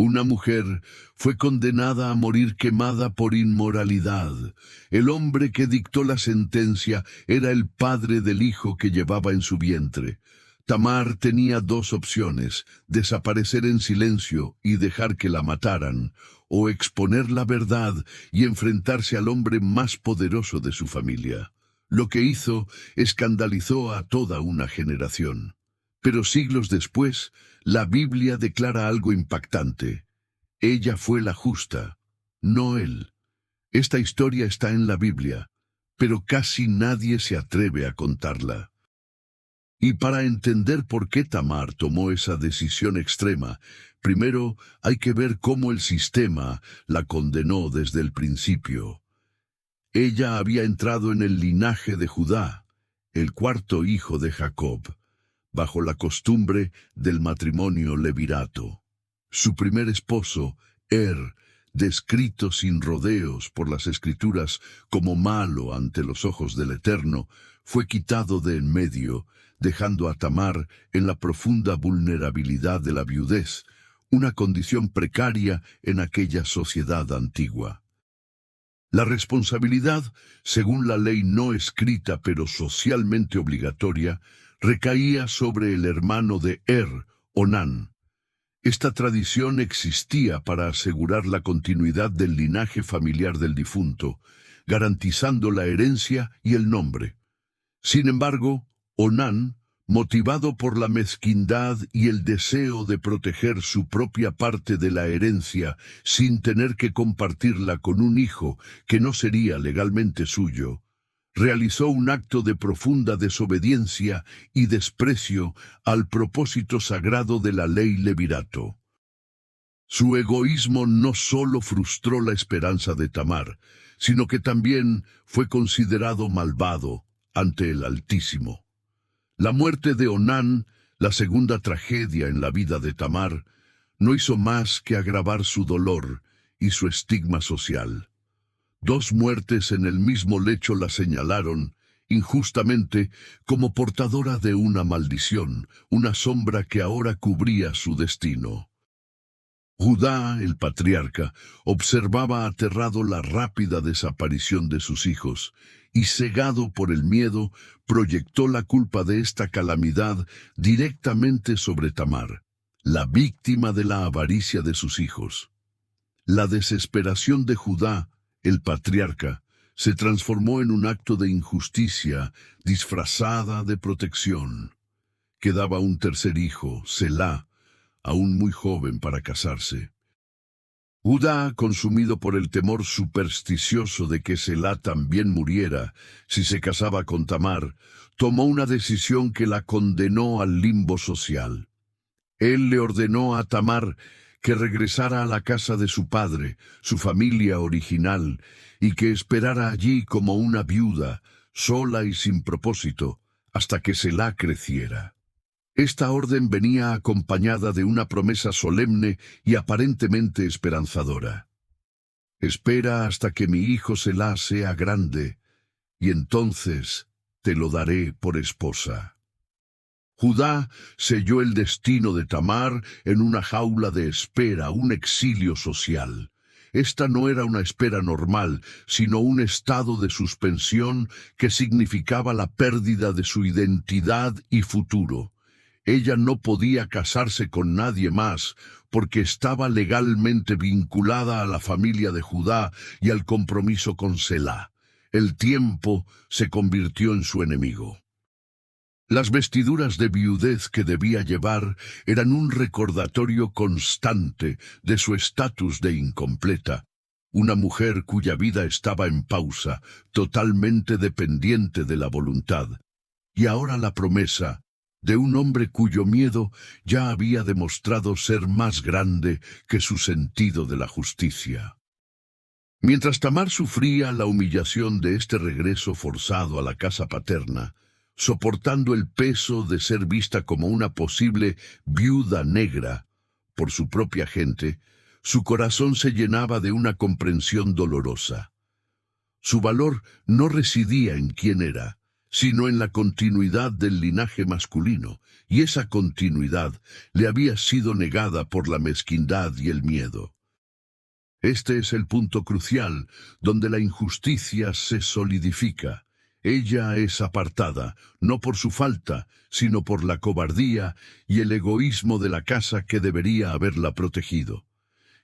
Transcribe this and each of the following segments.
Una mujer fue condenada a morir quemada por inmoralidad. El hombre que dictó la sentencia era el padre del hijo que llevaba en su vientre. Tamar tenía dos opciones: desaparecer en silencio y dejar que la mataran, o exponer la verdad y enfrentarse al hombre más poderoso de su familia. Lo que hizo escandalizó a toda una generación. Pero siglos después, la Biblia declara algo impactante. Ella fue la justa, no él. Esta historia está en la Biblia, pero casi nadie se atreve a contarla. Y para entender por qué Tamar tomó esa decisión extrema, primero hay que ver cómo el sistema la condenó desde el principio. Ella había entrado en el linaje de Judá, el cuarto hijo de Jacob, bajo la costumbre del matrimonio levirato. Su primer esposo, descrito sin rodeos por las Escrituras como malo ante los ojos del Eterno, fue quitado de en medio, dejando a Tamar en la profunda vulnerabilidad de la viudez, una condición precaria en aquella sociedad antigua. La responsabilidad, según la ley no escrita pero socialmente obligatoria, recaía sobre el hermano de Onán. Esta tradición existía para asegurar la continuidad del linaje familiar del difunto, garantizando la herencia y el nombre. Sin embargo, Onán, motivado por la mezquindad y el deseo de proteger su propia parte de la herencia sin tener que compartirla con un hijo que no sería legalmente suyo, realizó un acto de profunda desobediencia y desprecio al propósito sagrado de la ley levirato. Su egoísmo no solo frustró la esperanza de Tamar, sino que también fue considerado malvado ante el Altísimo. La muerte de Onán, la segunda tragedia en la vida de Tamar, no hizo más que agravar su dolor y su estigma social. Dos muertes en el mismo lecho la señalaron, injustamente, como portadora de una maldición, una sombra que ahora cubría su destino. Judá, el patriarca, observaba aterrado la rápida desaparición de sus hijos, y cegado por el miedo, proyectó la culpa de esta calamidad directamente sobre Tamar, la víctima de la avaricia de sus hijos. La desesperación de Judá, el patriarca, se transformó en un acto de injusticia disfrazada de protección. Quedaba un tercer hijo, Selá, aún muy joven para casarse. Judá, consumido por el temor supersticioso de que Selá también muriera si se casaba con Tamar, tomó una decisión que la condenó al limbo social. Él le ordenó a Tamar que regresara a la casa de su padre, su familia original, y que esperara allí como una viuda, sola y sin propósito, hasta que Selá creciera. Esta orden venía acompañada de una promesa solemne y aparentemente esperanzadora. Espera hasta que mi hijo Selá sea grande, y entonces te lo daré por esposa. Judá selló el destino de Tamar en una jaula de espera, un exilio social. Esta no era una espera normal, sino un estado de suspensión que significaba la pérdida de su identidad y futuro. Ella no podía casarse con nadie más, porque estaba legalmente vinculada a la familia de Judá y al compromiso con Selá. El tiempo se convirtió en su enemigo. Las vestiduras de viudez que debía llevar eran un recordatorio constante de su estatus de incompleta, una mujer cuya vida estaba en pausa, totalmente dependiente de la voluntad. Y ahora la promesa de un hombre cuyo miedo ya había demostrado ser más grande que su sentido de la justicia. Mientras Tamar sufría la humillación de este regreso forzado a la casa paterna, soportando el peso de ser vista como una posible viuda negra por su propia gente, su corazón se llenaba de una comprensión dolorosa. Su valor no residía en quién era, sino en la continuidad del linaje masculino, y esa continuidad le había sido negada por la mezquindad y el miedo. Este es el punto crucial, donde la injusticia se solidifica. Ella es apartada, no por su falta, sino por la cobardía y el egoísmo de la casa que debería haberla protegido.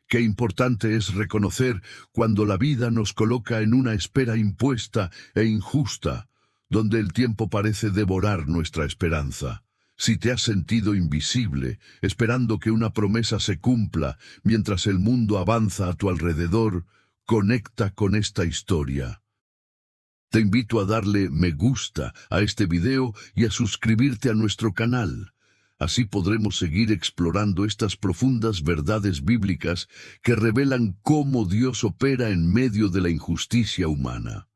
Qué importante es reconocer cuando la vida nos coloca en una espera impuesta e injusta, donde el tiempo parece devorar nuestra esperanza. Si te has sentido invisible, esperando que una promesa se cumpla mientras el mundo avanza a tu alrededor, conecta con esta historia. Te invito a darle me gusta a este video y a suscribirte a nuestro canal. Así podremos seguir explorando estas profundas verdades bíblicas que revelan cómo Dios opera en medio de la injusticia humana.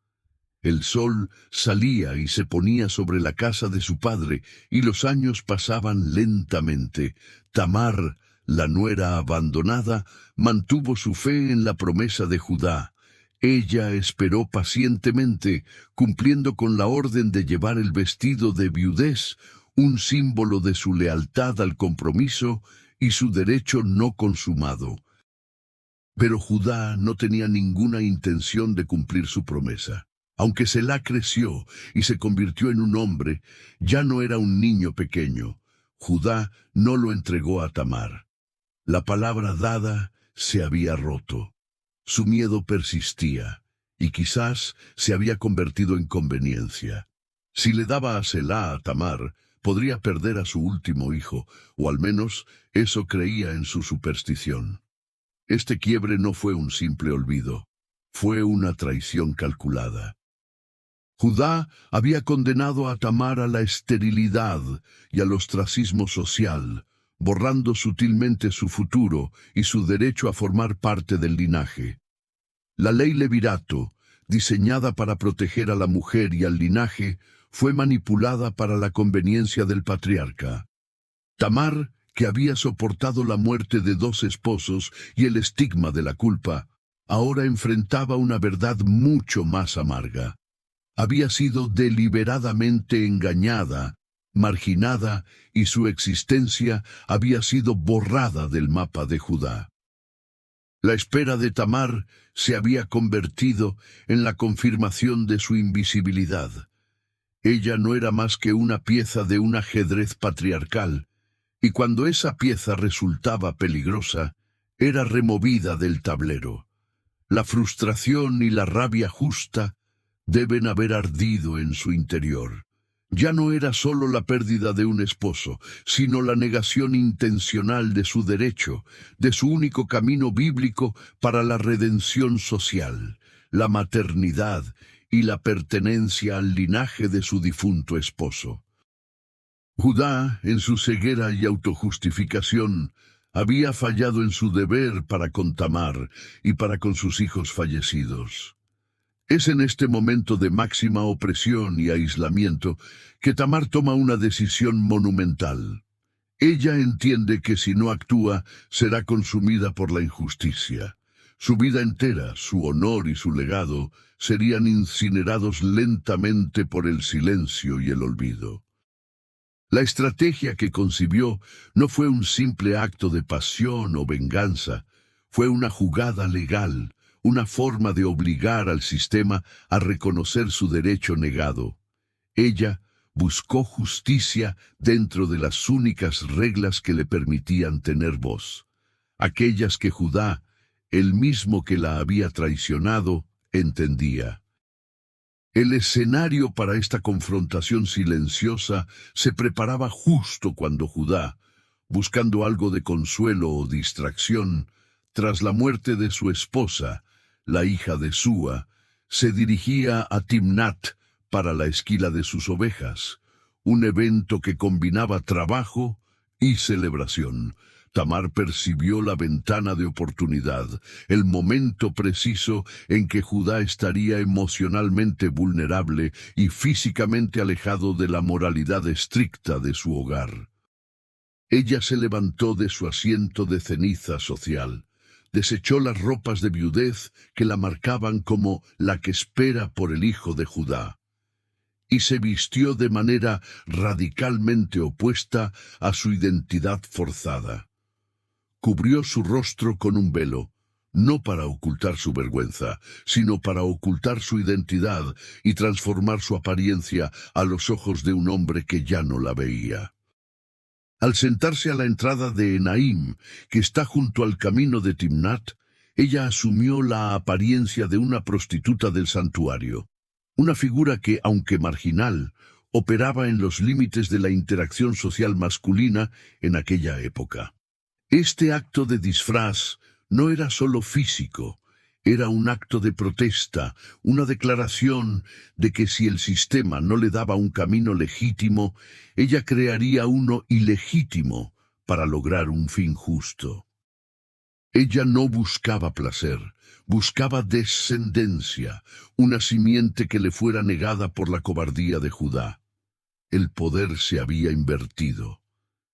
El sol salía y se ponía sobre la casa de su padre, y los años pasaban lentamente. Tamar, la nuera abandonada, mantuvo su fe en la promesa de Judá. Ella esperó pacientemente, cumpliendo con la orden de llevar el vestido de viudez, un símbolo de su lealtad al compromiso y su derecho no consumado. Pero Judá no tenía ninguna intención de cumplir su promesa. Aunque Selá creció y se convirtió en un hombre, ya no era un niño pequeño. Judá no lo entregó a Tamar. La palabra dada se había roto. Su miedo persistía, y quizás se había convertido en conveniencia. Si le daba a Selá a Tamar, podría perder a su último hijo, o al menos eso creía en su superstición. Este quiebre no fue un simple olvido, fue una traición calculada. Judá había condenado a Tamar a la esterilidad y al ostracismo social, borrando sutilmente su futuro y su derecho a formar parte del linaje. La ley levirato, diseñada para proteger a la mujer y al linaje, fue manipulada para la conveniencia del patriarca. Tamar, que había soportado la muerte de 2 esposos y el estigma de la culpa, ahora enfrentaba una verdad mucho más amarga. Había sido deliberadamente engañada, marginada, y su existencia había sido borrada del mapa de Judá. La espera de Tamar se había convertido en la confirmación de su invisibilidad. Ella no era más que una pieza de un ajedrez patriarcal, y cuando esa pieza resultaba peligrosa, era removida del tablero. La frustración y la rabia justa deben haber ardido en su interior. Ya no era solo la pérdida de un esposo, sino la negación intencional de su derecho, de su único camino bíblico para la redención social, la maternidad y la pertenencia al linaje de su difunto esposo. Judá, en su ceguera y autojustificación, había fallado en su deber para con Tamar y para con sus hijos fallecidos. Es en este momento de máxima opresión y aislamiento que Tamar toma una decisión monumental. Ella entiende que si no actúa, será consumida por la injusticia. Su vida entera, su honor y su legado serían incinerados lentamente por el silencio y el olvido. La estrategia que concibió no fue un simple acto de pasión o venganza, fue una jugada legal, una forma de obligar al sistema a reconocer su derecho negado. Ella buscó justicia dentro de las únicas reglas que le permitían tener voz, aquellas que Judá, el mismo que la había traicionado, entendía. El escenario para esta confrontación silenciosa se preparaba justo cuando Judá, buscando algo de consuelo o distracción, tras la muerte de su esposa, la hija de Súa, se dirigía a Timnat para la esquila de sus ovejas, un evento que combinaba trabajo y celebración. Tamar percibió la ventana de oportunidad, el momento preciso en que Judá estaría emocionalmente vulnerable y físicamente alejado de la moralidad estricta de su hogar. Ella se levantó de su asiento de ceniza social, desechó las ropas de viudez que la marcaban como la que espera por el hijo de Judá. y se vistió de manera radicalmente opuesta a su identidad forzada. Cubrió su rostro con un velo, no para ocultar su vergüenza, sino para ocultar su identidad y transformar su apariencia a los ojos de un hombre que ya no la veía. Al sentarse a la entrada de Enaim, que está junto al camino de Timnat, ella asumió la apariencia de una prostituta del santuario, una figura que, aunque marginal, operaba en los límites de la interacción social masculina en aquella época. Este acto de disfraz no era solo físico, era un acto de protesta, una declaración de que si el sistema no le daba un camino legítimo, ella crearía uno ilegítimo para lograr un fin justo. Ella no buscaba placer, buscaba descendencia, una simiente que le fuera negada por la cobardía de Judá. El poder se había invertido.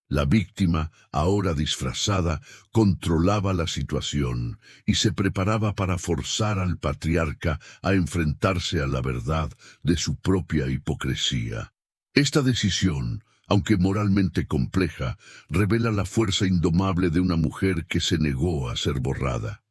La víctima, ahora disfrazada, controlaba la situación y se preparaba para forzar al patriarca a enfrentarse a la verdad de su propia hipocresía. Esta decisión, aunque moralmente compleja, revela la fuerza indomable de una mujer que se negó a ser borrada.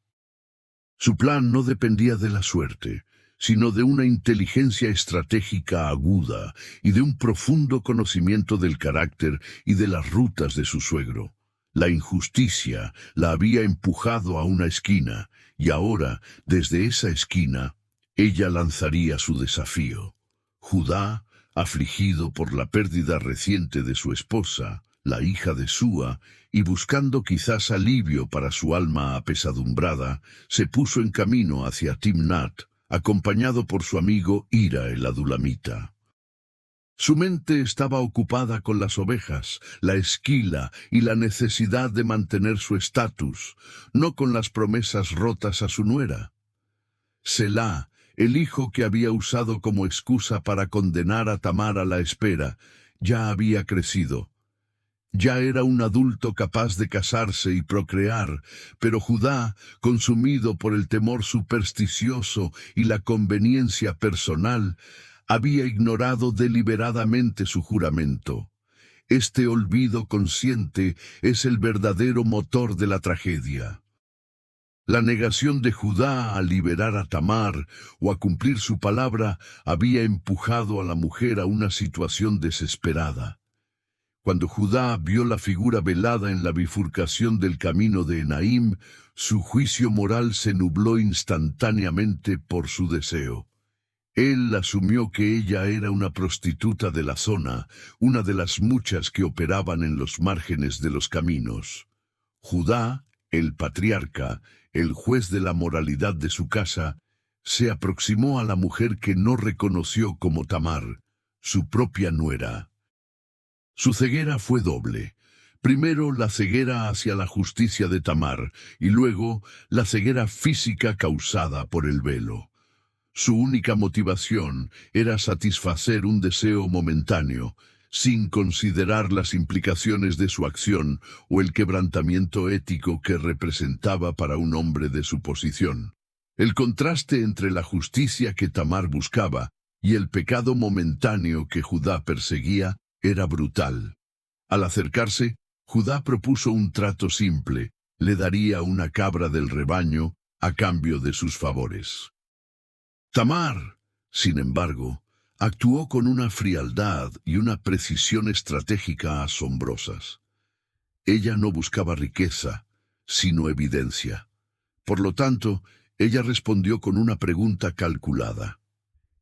Su plan no dependía de la suerte, sino de una inteligencia estratégica aguda y de un profundo conocimiento del carácter y de las rutas de su suegro. La injusticia la había empujado a una esquina, y ahora, desde esa esquina, ella lanzaría su desafío. Judá, afligido por la pérdida reciente de su esposa, la hija de Súa, y buscando quizás alivio para su alma apesadumbrada, se puso en camino hacia Timnat, acompañado por su amigo Hira el adulamita. Su mente estaba ocupada con las ovejas, la esquila y la necesidad de mantener su estatus, no con las promesas rotas a su nuera. Selá, el hijo que había usado como excusa para condenar a Tamar a la espera, ya había crecido. Ya era un adulto capaz de casarse y procrear, pero Judá, consumido por el temor supersticioso y la conveniencia personal, había ignorado deliberadamente su juramento. Este olvido consciente es el verdadero motor de la tragedia. La negación de Judá a liberar a Tamar o a cumplir su palabra había empujado a la mujer a una situación desesperada. Cuando Judá vio la figura velada en la bifurcación del camino de Enaim, su juicio moral se nubló instantáneamente por su deseo. Él asumió que ella era una prostituta de la zona, una de las muchas que operaban en los márgenes de los caminos. Judá, el patriarca, el juez de la moralidad de su casa, se aproximó a la mujer que no reconoció como Tamar, su propia nuera. Su ceguera fue doble. Primero la ceguera hacia la justicia de Tamar y luego la ceguera física causada por el velo. Su única motivación era satisfacer un deseo momentáneo, sin considerar las implicaciones de su acción o el quebrantamiento ético que representaba para un hombre de su posición. El contraste entre la justicia que Tamar buscaba y el pecado momentáneo que Judá perseguía era brutal. Al acercarse, Judá propuso un trato simple: le daría una cabra del rebaño a cambio de sus favores. Tamar, sin embargo, actuó con una frialdad y una precisión estratégica asombrosas. Ella no buscaba riqueza, sino evidencia. Por lo tanto, ella respondió con una pregunta calculada.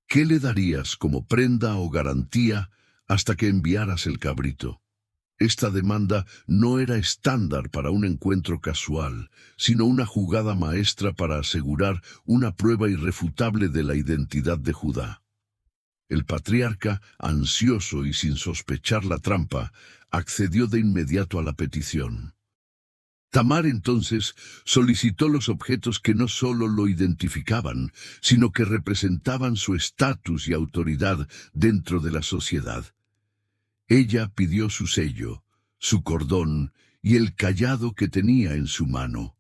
¿Qué le darías como prenda o garantía hasta que enviaras el cabrito? Esta demanda no era estándar para un encuentro casual, sino una jugada maestra para asegurar una prueba irrefutable de la identidad de Judá. El patriarca, ansioso y sin sospechar la trampa, accedió de inmediato a la petición. Tamar entonces solicitó los objetos que no solo lo identificaban, sino que representaban su estatus y autoridad dentro de la sociedad. Ella pidió su sello, su cordón y el cayado que tenía en su mano.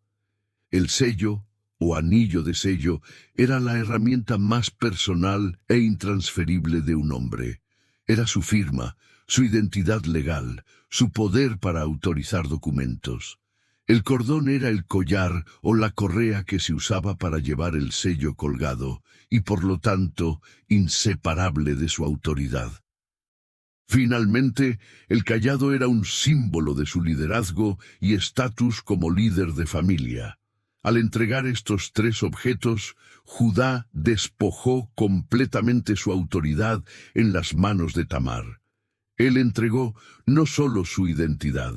El sello, o anillo de sello era la herramienta más personal e intransferible de un hombre. Era su firma, su identidad legal, su poder para autorizar documentos. El cordón era el collar o la correa que se usaba para llevar el sello colgado y por lo tanto inseparable de su autoridad. Finalmente, el cayado era un símbolo de su liderazgo y estatus como líder de familia. Al entregar estos tres objetos, Judá despojó completamente su autoridad en las manos de Tamar. Él entregó no solo su identidad,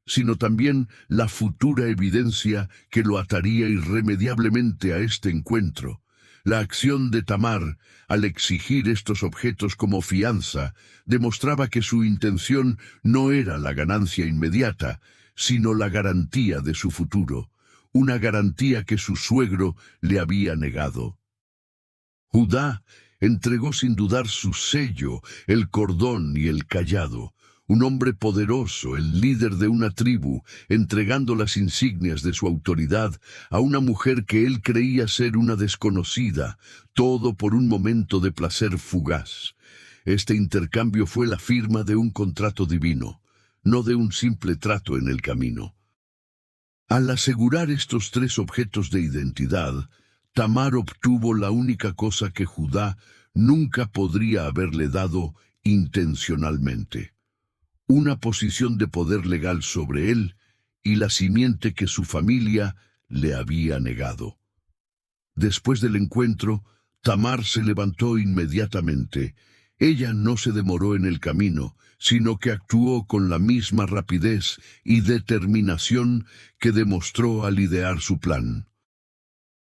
sino también la futura evidencia que lo ataría irremediablemente a este encuentro. La acción de Tamar, al exigir estos objetos como fianza, demostraba que su intención no era la ganancia inmediata, sino la garantía de su futuro, una garantía que su suegro le había negado. Judá entregó sin dudar su sello, el cordón y el cayado. Un hombre poderoso, el líder de una tribu, entregando las insignias de su autoridad a una mujer que él creía ser una desconocida, todo por un momento de placer fugaz. Este intercambio fue la firma de un contrato divino, no de un simple trato en el camino. Al asegurar estos tres objetos de identidad, Tamar obtuvo la única cosa que Judá nunca podría haberle dado intencionalmente: una posición de poder legal sobre él y la simiente que su familia le había negado. Después del encuentro, Tamar se levantó inmediatamente. Ella no se demoró en el camino, sino que actuó con la misma rapidez y determinación que demostró al idear su plan.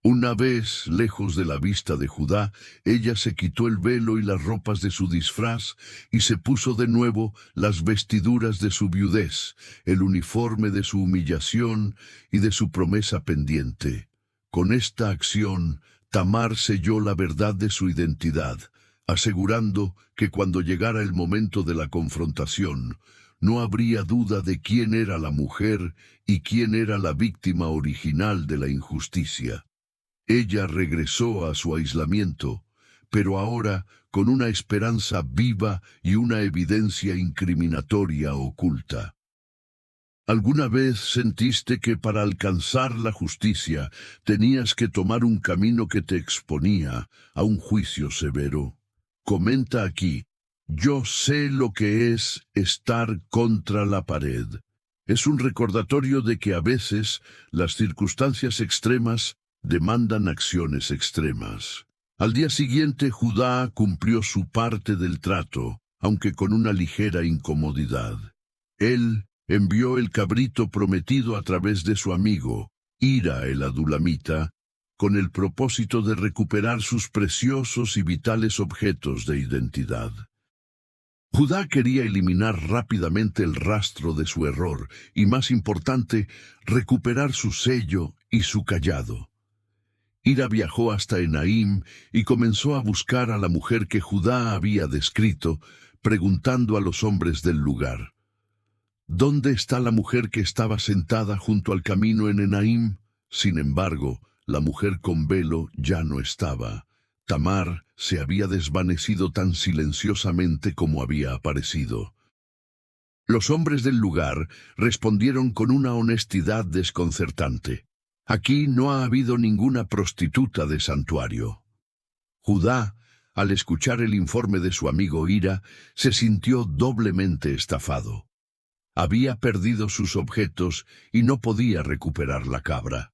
Una vez lejos de la vista de Judá, ella se quitó el velo y las ropas de su disfraz y se puso de nuevo las vestiduras de su viudez, el uniforme de su humillación y de su promesa pendiente. Con esta acción, Tamar selló la verdad de su identidad, asegurando que cuando llegara el momento de la confrontación, no habría duda de quién era la mujer y quién era la víctima original de la injusticia. Ella regresó a su aislamiento, pero ahora con una esperanza viva y una evidencia incriminatoria oculta. ¿Alguna vez sentiste que para alcanzar la justicia tenías que tomar un camino que te exponía a un juicio severo? Comenta aquí: yo sé lo que es estar contra la pared. Es un recordatorio de que a veces las circunstancias extremas demandan acciones extremas. Al día siguiente, Judá cumplió su parte del trato, aunque con una ligera incomodidad. Él envió el cabrito prometido a través de su amigo, Hira el adulamita, con el propósito de recuperar sus preciosos y vitales objetos de identidad. Judá quería eliminar rápidamente el rastro de su error y, más importante, recuperar su sello y su cayado. Hira viajó hasta Enaim y comenzó a buscar a la mujer que Judá había descrito, preguntando a los hombres del lugar: ¿dónde está la mujer que estaba sentada junto al camino en Enaim? Sin embargo, la mujer con velo ya no estaba. Tamar se había desvanecido tan silenciosamente como había aparecido. Los hombres del lugar respondieron con una honestidad desconcertante: aquí no ha habido ninguna prostituta de santuario. Judá, al escuchar el informe de su amigo Hira, se sintió doblemente estafado. Había perdido sus objetos y no podía recuperar la cabra.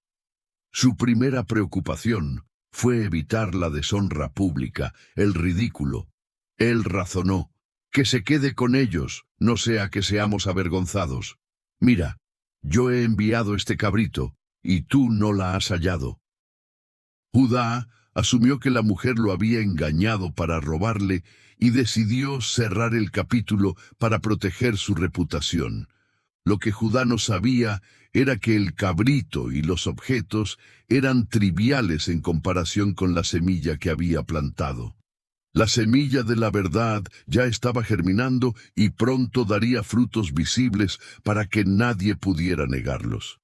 Su primera preocupación fue evitar la deshonra pública, el ridículo. Él razonó: que se quede con ellos, no sea que seamos avergonzados. Mira, yo he enviado este cabrito, y tú no la has hallado. Judá asumió que la mujer lo había engañado para robarle y decidió cerrar el capítulo para proteger su reputación. Lo que Judá no sabía era que el cabrito y los objetos eran triviales en comparación con la semilla que había plantado. La semilla de la verdad ya estaba germinando y pronto daría frutos visibles para que nadie pudiera negarlos.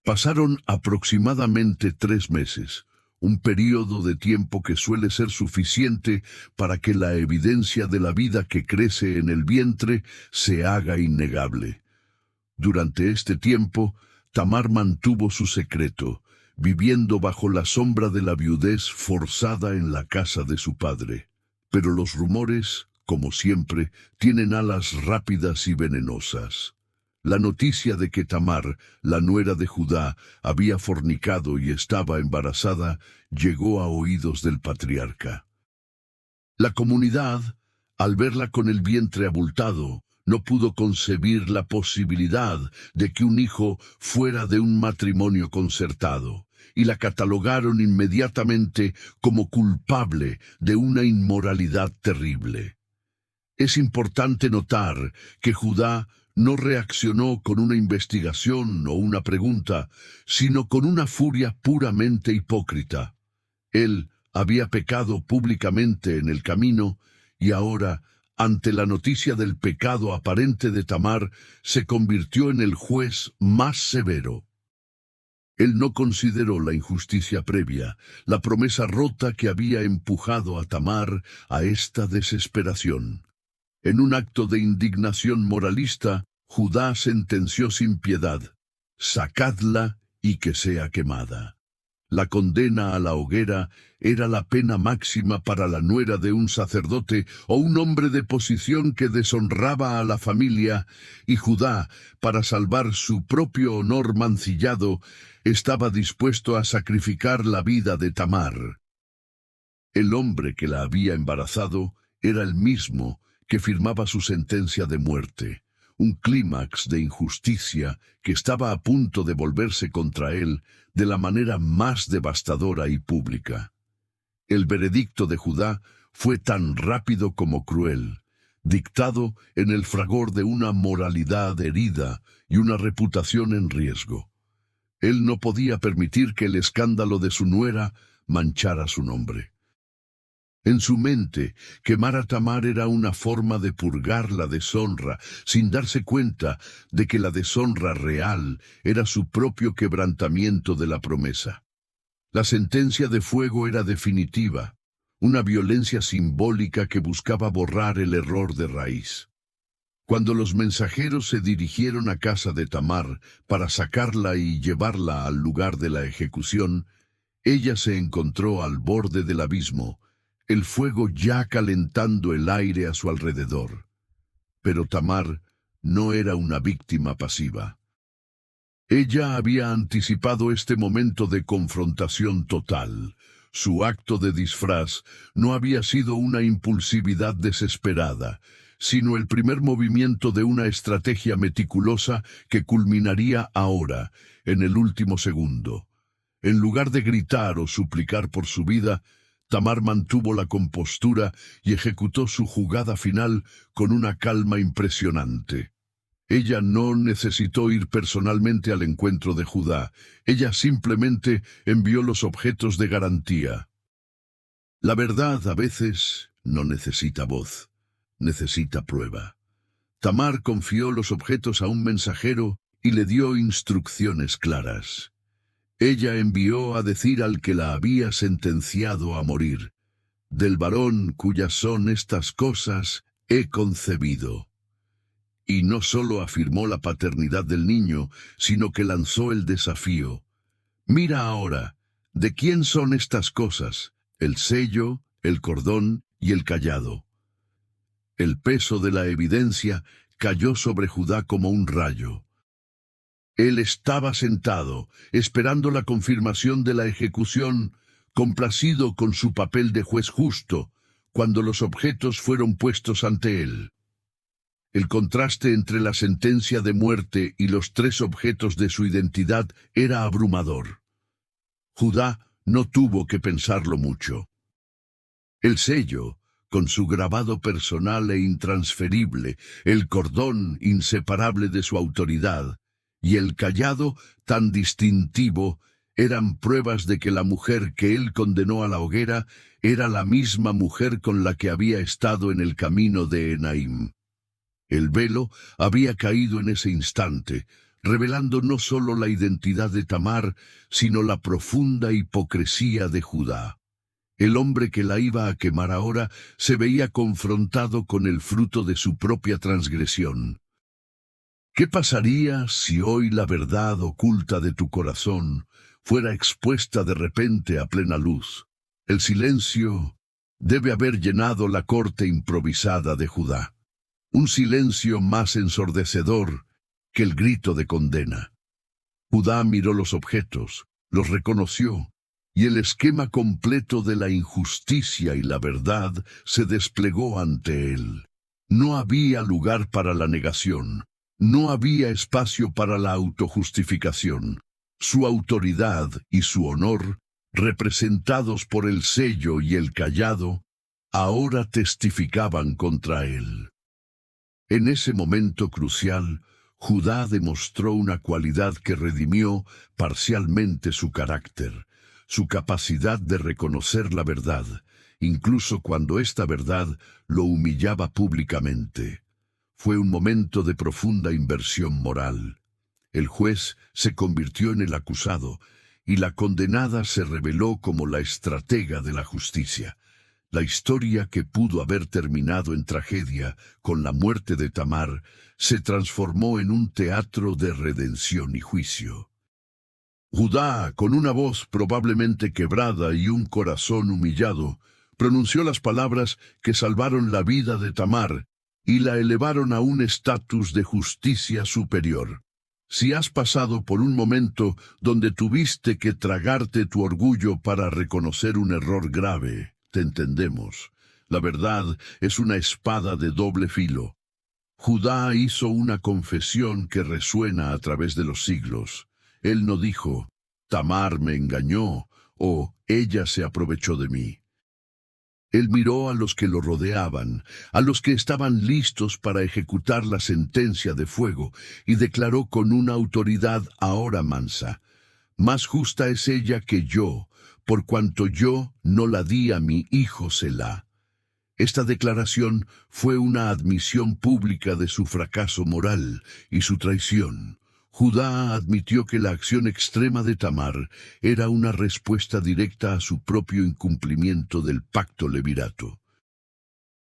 Pasaron aproximadamente 3 meses, un período de tiempo que suele ser suficiente para que la evidencia de la vida que crece en el vientre se haga innegable. Durante este tiempo, Tamar mantuvo su secreto, viviendo bajo la sombra de la viudez forzada en la casa de su padre. Pero los rumores, como siempre, tienen alas rápidas y venenosas. La noticia de que Tamar, la nuera de Judá, había fornicado y estaba embarazada, llegó a oídos del patriarca. La comunidad, al verla con el vientre abultado, no pudo concebir la posibilidad de que un hijo fuera de un matrimonio concertado, y la catalogaron inmediatamente como culpable de una inmoralidad terrible. Es importante notar que Judá no reaccionó con una investigación o una pregunta, sino con una furia puramente hipócrita. Él había pecado públicamente en el camino y ahora, ante la noticia del pecado aparente de Tamar, se convirtió en el juez más severo. Él no consideró la injusticia previa, la promesa rota que había empujado a Tamar a esta desesperación. En un acto de indignación moralista, Judá sentenció sin piedad: «Sacadla y que sea quemada». La condena a la hoguera era la pena máxima para la nuera de un sacerdote o un hombre de posición que deshonraba a la familia, y Judá, para salvar su propio honor mancillado, estaba dispuesto a sacrificar la vida de Tamar. El hombre que la había embarazado era el mismo que firmaba su sentencia de muerte, un clímax de injusticia que estaba a punto de volverse contra él de la manera más devastadora y pública. El veredicto de Judá fue tan rápido como cruel, dictado en el fragor de una moralidad herida y una reputación en riesgo. Él no podía permitir que el escándalo de su nuera manchara su nombre. En su mente, quemar a Tamar era una forma de purgar la deshonra, sin darse cuenta de que la deshonra real era su propio quebrantamiento de la promesa. La sentencia de fuego era definitiva, una violencia simbólica que buscaba borrar el error de raíz. Cuando los mensajeros se dirigieron a casa de Tamar para sacarla y llevarla al lugar de la ejecución, ella se encontró al borde del abismo, el fuego ya calentando el aire a su alrededor. Pero Tamar no era una víctima pasiva. Ella había anticipado este momento de confrontación total. Su acto de disfraz no había sido una impulsividad desesperada, sino el primer movimiento de una estrategia meticulosa que culminaría ahora, en el último segundo. En lugar de gritar o suplicar por su vida, Tamar mantuvo la compostura y ejecutó su jugada final con una calma impresionante. Ella no necesitó ir personalmente al encuentro de Judá. Ella simplemente envió los objetos de garantía. La verdad a veces no necesita voz, necesita prueba. Tamar confió los objetos a un mensajero y le dio instrucciones claras. Ella envió a decir al que la había sentenciado a morir: «Del varón cuyas son estas cosas he concebido». Y no solo afirmó la paternidad del niño, sino que lanzó el desafío: «Mira ahora, ¿de quién son estas cosas? El sello, el cordón y el cayado». El peso de la evidencia cayó sobre Judá como un rayo. Él estaba sentado, esperando la confirmación de la ejecución, complacido con su papel de juez justo, cuando los objetos fueron puestos ante él. El contraste entre la sentencia de muerte y los 3 objetos de su identidad era abrumador. Judá no tuvo que pensarlo mucho. El sello, con su grabado personal e intransferible, el cordón inseparable de su autoridad, y el cayado tan distintivo, eran pruebas de que la mujer que él condenó a la hoguera era la misma mujer con la que había estado en el camino de Enaim. El velo había caído en ese instante, revelando no solo la identidad de Tamar, sino la profunda hipocresía de Judá. El hombre que la iba a quemar ahora se veía confrontado con el fruto de su propia transgresión. ¿Qué pasaría si hoy la verdad oculta de tu corazón fuera expuesta de repente a plena luz? El silencio debe haber llenado la corte improvisada de Judá. Un silencio más ensordecedor que el grito de condena. Judá miró los objetos, los reconoció, y el esquema completo de la injusticia y la verdad se desplegó ante él. No había lugar para la negación, no había espacio para la autojustificación. Su autoridad y su honor, representados por el sello y el cayado, ahora testificaban contra él. En ese momento crucial, Judá demostró una cualidad que redimió parcialmente su carácter, su capacidad de reconocer la verdad, incluso cuando esta verdad lo humillaba públicamente. Fue un momento de profunda inversión moral. El juez se convirtió en el acusado, y la condenada se reveló como la estratega de la justicia. La historia que pudo haber terminado en tragedia con la muerte de Tamar se transformó en un teatro de redención y juicio. Judá, con una voz probablemente quebrada y un corazón humillado, pronunció las palabras que salvaron la vida de Tamar y la elevaron a un estatus de justicia superior. Si has pasado por un momento donde tuviste que tragarte tu orgullo para reconocer un error grave, te entendemos. La verdad es una espada de doble filo. Judá hizo una confesión que resuena a través de los siglos. Él no dijo, Tamar me engañó, o ella se aprovechó de mí. Él miró a los que lo rodeaban, a los que estaban listos para ejecutar la sentencia de fuego, y declaró con una autoridad ahora mansa, más justa es ella que yo, por cuanto yo no la di a mi hijo Selá. Esta declaración fue una admisión pública de su fracaso moral y su traición. Judá admitió que la acción extrema de Tamar era una respuesta directa a su propio incumplimiento del pacto levirato.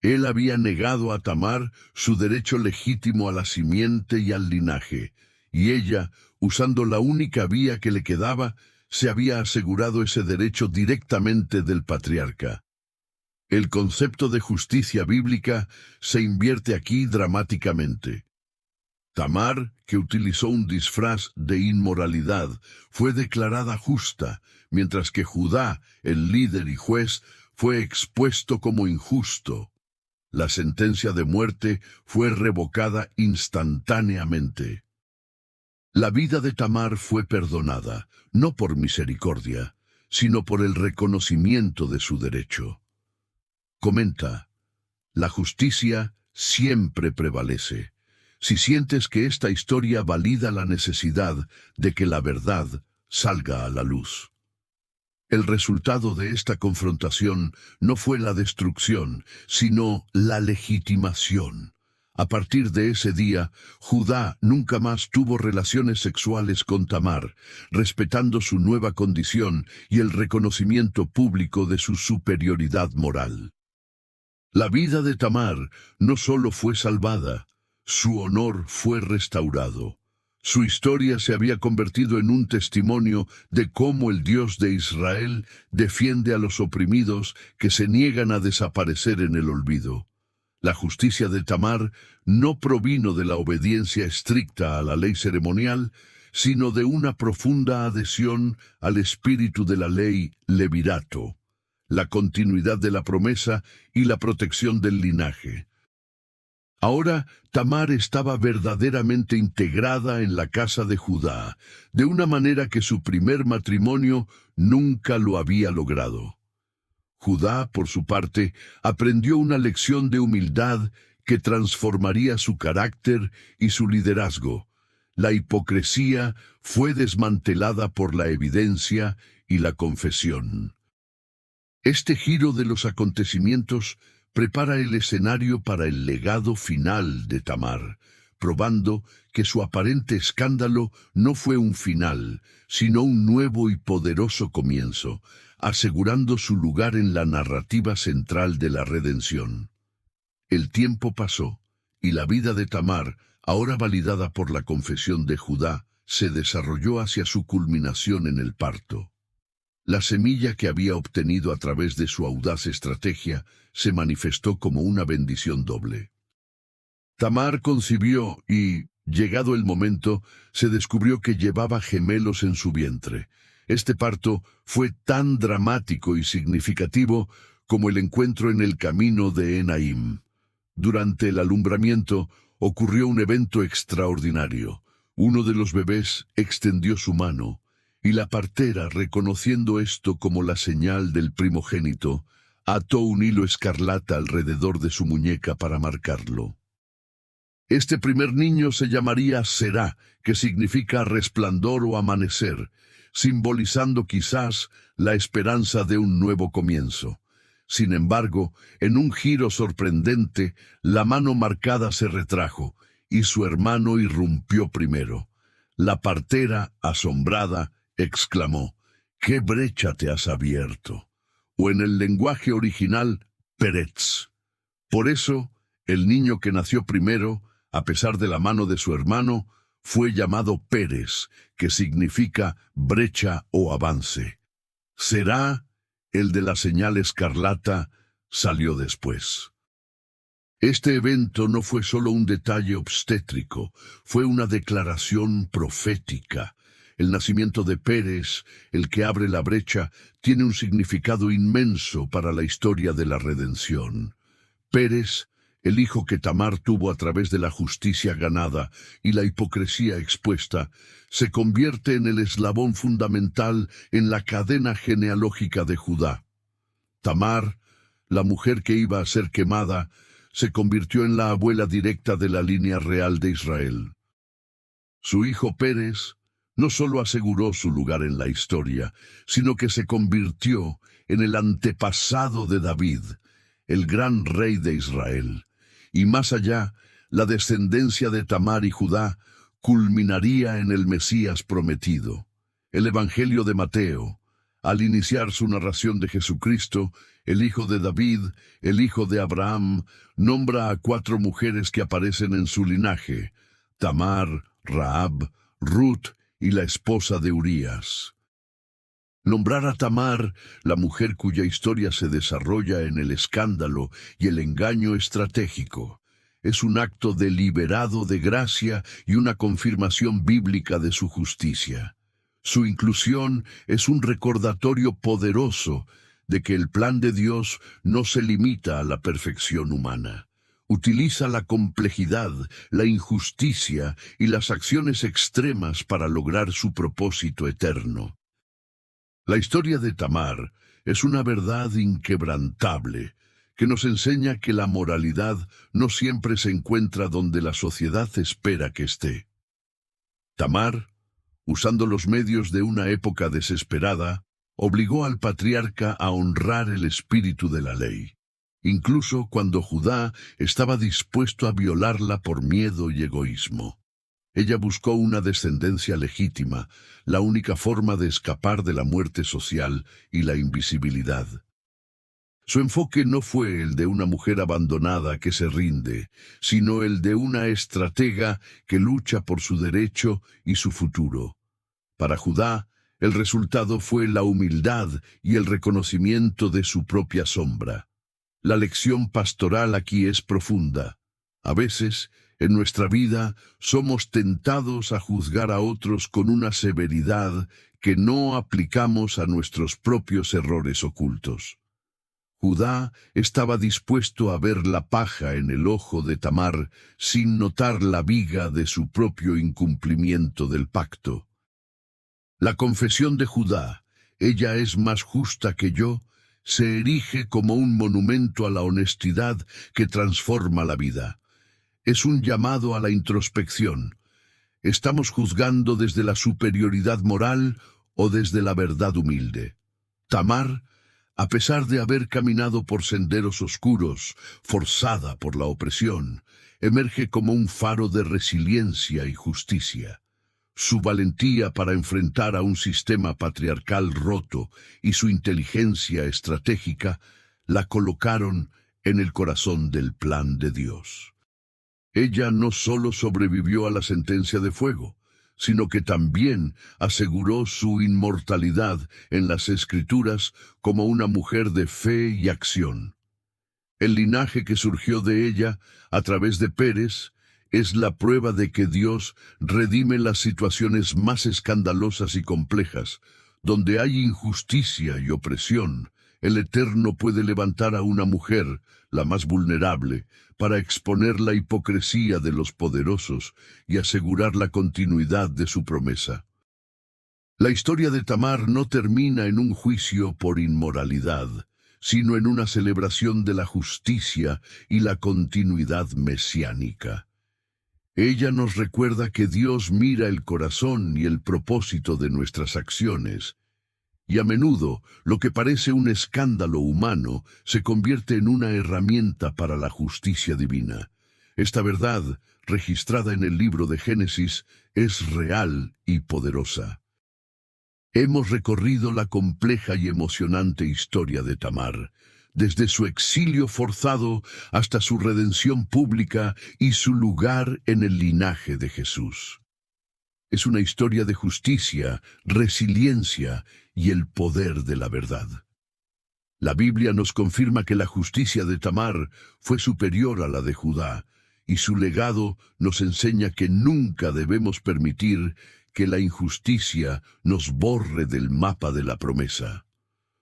Él había negado a Tamar su derecho legítimo a la simiente y al linaje, y ella, usando la única vía que le quedaba, se había asegurado ese derecho directamente del patriarca. El concepto de justicia bíblica se invierte aquí dramáticamente. Tamar, que utilizó un disfraz de inmoralidad, fue declarada justa, mientras que Judá, el líder y juez, fue expuesto como injusto. La sentencia de muerte fue revocada instantáneamente. La vida de Tamar fue perdonada, no por misericordia, sino por el reconocimiento de su derecho. Comenta, la justicia siempre prevalece. Si sientes que esta historia valida la necesidad de que la verdad salga a la luz. El resultado de esta confrontación no fue la destrucción, sino la legitimación. A partir de ese día, Judá nunca más tuvo relaciones sexuales con Tamar, respetando su nueva condición y el reconocimiento público de su superioridad moral. La vida de Tamar no solo fue salvada, su honor fue restaurado. Su historia se había convertido en un testimonio de cómo el Dios de Israel defiende a los oprimidos que se niegan a desaparecer en el olvido. La justicia de Tamar no provino de la obediencia estricta a la ley ceremonial, sino de una profunda adhesión al espíritu de la ley levirato, la continuidad de la promesa y la protección del linaje. Ahora Tamar estaba verdaderamente integrada en la casa de Judá, de una manera que su primer matrimonio nunca lo había logrado. Judá, por su parte, aprendió una lección de humildad que transformaría su carácter y su liderazgo. La hipocresía fue desmantelada por la evidencia y la confesión. Este giro de los acontecimientos prepara el escenario para el legado final de Tamar, probando que su aparente escándalo no fue un final, sino un nuevo y poderoso comienzo, asegurando su lugar en la narrativa central de la redención. El tiempo pasó, y la vida de Tamar, ahora validada por la confesión de Judá, se desarrolló hacia su culminación en el parto. La semilla que había obtenido a través de su audaz estrategia se manifestó como una bendición doble. Tamar concibió y, llegado el momento, se descubrió que llevaba gemelos en su vientre. Este parto fue tan dramático y significativo como el encuentro en el camino de Enaim. Durante el alumbramiento ocurrió un evento extraordinario. Uno de los bebés extendió su mano, y la partera, reconociendo esto como la señal del primogénito, ató un hilo escarlata alrededor de su muñeca para marcarlo. Este primer niño se llamaría Será, que significa resplandor o amanecer, simbolizando quizás la esperanza de un nuevo comienzo. Sin embargo, en un giro sorprendente, la mano marcada se retrajo, y su hermano irrumpió primero. La partera, asombrada, exclamó: «¿Qué brecha te has abierto?», o en el lenguaje original, Peretz. Por eso, el niño que nació primero, a pesar de la mano de su hermano, fue llamado Pérez, que significa brecha o avance. Será, el de la señal escarlata, salió después. Este evento no fue solo un detalle obstétrico, fue una declaración profética. El nacimiento de Pérez, el que abre la brecha, tiene un significado inmenso para la historia de la redención. Pérez, el hijo que Tamar tuvo a través de la justicia ganada y la hipocresía expuesta, se convierte en el eslabón fundamental en la cadena genealógica de Judá. Tamar, la mujer que iba a ser quemada, se convirtió en la abuela directa de la línea real de Israel. Su hijo Pérez no solo aseguró su lugar en la historia, sino que se convirtió en el antepasado de David, el gran rey de Israel. Y más allá, la descendencia de Tamar y Judá culminaría en el Mesías prometido. El Evangelio de Mateo, al iniciar su narración de Jesucristo, el hijo de David, el hijo de Abraham, nombra a 4 mujeres que aparecen en su linaje: Tamar, Rahab, Ruth y la esposa de Urías. Nombrar a Tamar, la mujer cuya historia se desarrolla en el escándalo y el engaño estratégico, es un acto deliberado de gracia y una confirmación bíblica de su justicia. Su inclusión es un recordatorio poderoso de que el plan de Dios no se limita a la perfección humana. Utiliza la complejidad, la injusticia y las acciones extremas para lograr su propósito eterno. La historia de Tamar es una verdad inquebrantable que nos enseña que la moralidad no siempre se encuentra donde la sociedad espera que esté. Tamar, usando los medios de una época desesperada, obligó al patriarca a honrar el espíritu de la ley, incluso cuando Judá estaba dispuesto a violarla por miedo y egoísmo. Ella buscó una descendencia legítima, la única forma de escapar de la muerte social y la invisibilidad. Su enfoque no fue el de una mujer abandonada que se rinde, sino el de una estratega que lucha por su derecho y su futuro. Para Judá, el resultado fue la humildad y el reconocimiento de su propia sombra. La lección pastoral aquí es profunda. A veces, en nuestra vida, somos tentados a juzgar a otros con una severidad que no aplicamos a nuestros propios errores ocultos. Judá estaba dispuesto a ver la paja en el ojo de Tamar sin notar la viga de su propio incumplimiento del pacto. La confesión de Judá, ella es más justa que yo, se erige como un monumento a la honestidad que transforma la vida. Es un llamado a la introspección. ¿Estamos juzgando desde la superioridad moral o desde la verdad humilde? Tamar, a pesar de haber caminado por senderos oscuros, forzada por la opresión, emerge como un faro de resiliencia y justicia. Su valentía para enfrentar a un sistema patriarcal roto y su inteligencia estratégica la colocaron en el corazón del plan de Dios. Ella no solo sobrevivió a la sentencia de fuego, sino que también aseguró su inmortalidad en las Escrituras como una mujer de fe y acción. El linaje que surgió de ella, a través de Pérez, es la prueba de que Dios redime las situaciones más escandalosas y complejas. Donde hay injusticia y opresión, el Eterno puede levantar a una mujer, la más vulnerable, para exponer la hipocresía de los poderosos y asegurar la continuidad de su promesa. La historia de Tamar no termina en un juicio por inmoralidad, sino en una celebración de la justicia y la continuidad mesiánica. Ella nos recuerda que Dios mira el corazón y el propósito de nuestras acciones, y a menudo lo que parece un escándalo humano se convierte en una herramienta para la justicia divina. Esta verdad, registrada en el libro de Génesis, es real y poderosa. Hemos recorrido la compleja y emocionante historia de Tamar, desde su exilio forzado hasta su redención pública y su lugar en el linaje de Jesús. Es una historia de justicia, resiliencia y el poder de la verdad. La Biblia nos confirma que la justicia de Tamar fue superior a la de Judá, y su legado nos enseña que nunca debemos permitir que la injusticia nos borre del mapa de la promesa.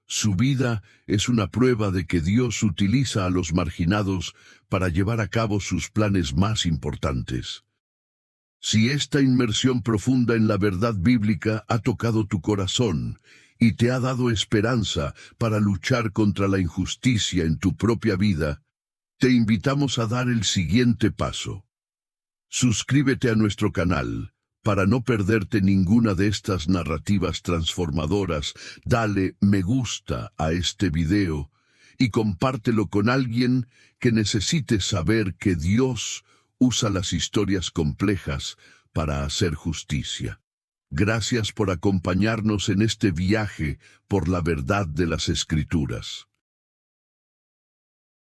Su vida es una prueba de que Dios utiliza a los marginados para llevar a cabo sus planes más importantes. Si esta inmersión profunda en la verdad bíblica ha tocado tu corazón y te ha dado esperanza para luchar contra la injusticia en tu propia vida, te invitamos a dar el siguiente paso. Suscríbete a nuestro canal para no perderte ninguna de estas narrativas transformadoras. Dale me gusta a este video y compártelo con alguien que necesite saber que Dios usa las historias complejas para hacer justicia. Gracias por acompañarnos en este viaje por la verdad de las Escrituras.